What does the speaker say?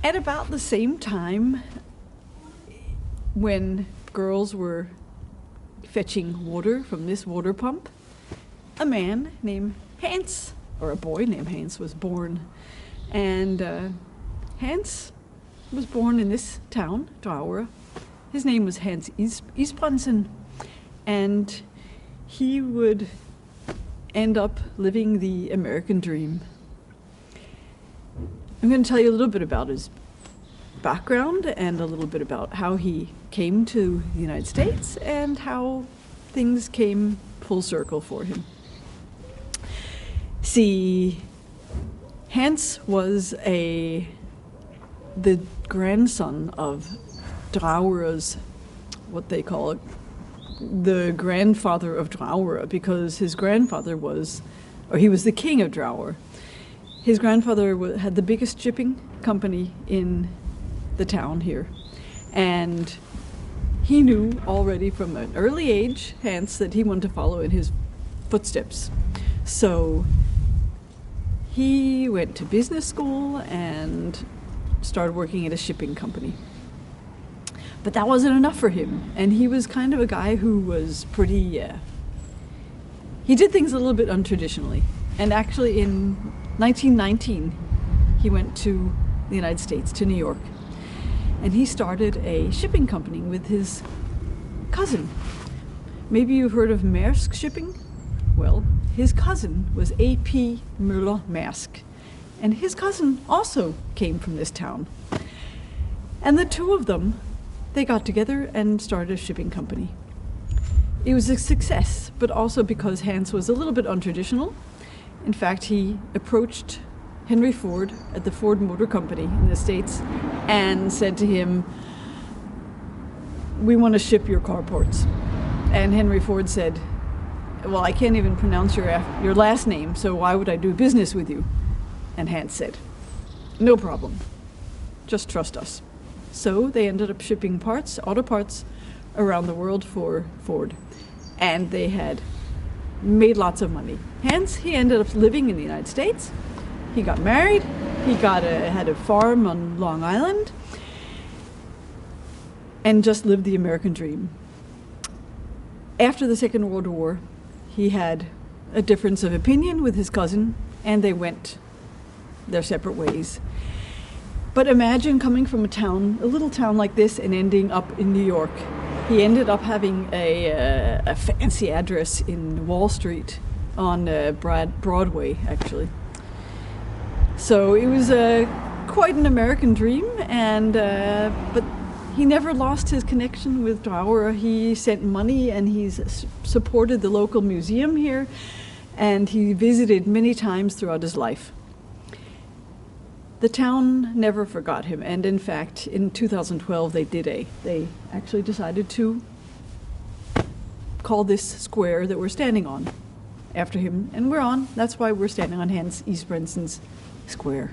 At about the same time, when girls were fetching water from this water pump, a man named Hans, or a boy named Hans, was born. And Hans was born in this town, Dragør. His name was Hans Isbrandtsens, and he would end up living the American dream. I'm going to tell you a little bit about his background and a little bit about how he came to the United States and how things came full circle for him. See, Hans was the grandson of Dragør's, what they call it, the grandfather of Dragør, because his grandfather he was the king of Dragør. His grandfather had the biggest shipping company in the town here. And he knew already from an early age, Hans, that he wanted to follow in his footsteps. So he went to business school and started working at a shipping company. But that wasn't enough for him. And he was kind of a guy who was pretty, he did things a little bit untraditionally. And actually in 1919, he went to the United States, to New York. And he started a shipping company with his cousin. Maybe you've heard of Maersk Shipping? Well, his cousin was A.P. Møller Maersk. And his cousin also came from this town. And the two of them, they got together and started a shipping company. It was a success, but also because Hans was a little bit untraditional. In fact, he approached Henry Ford at the Ford Motor Company in the States and said to him, "We want to ship your car parts." And Henry Ford said, "Well, I can't even pronounce your last name, so why would I do business with you?" And Hans said, "No problem, just trust us." So they ended up shipping auto parts, around the world for Ford. And they had made lots of money. Hence, he ended up living in the United States. He got married. He had a farm on Long Island and just lived the American dream. After the Second World War, he had a difference of opinion with his cousin, and they went their separate ways. But imagine coming from a little town like this, and ending up in New York. He ended up having a fancy address in Wall Street on Broadway, actually. So it was quite an American dream, but he never lost his connection with Dragør. He sent money, and he's supported the local museum here, and he visited many times throughout his life. The town never forgot him, and in fact, in 2012 they actually decided to call this square that we're standing on after him, and that's why we're standing on Hans Isbrandtsens Square.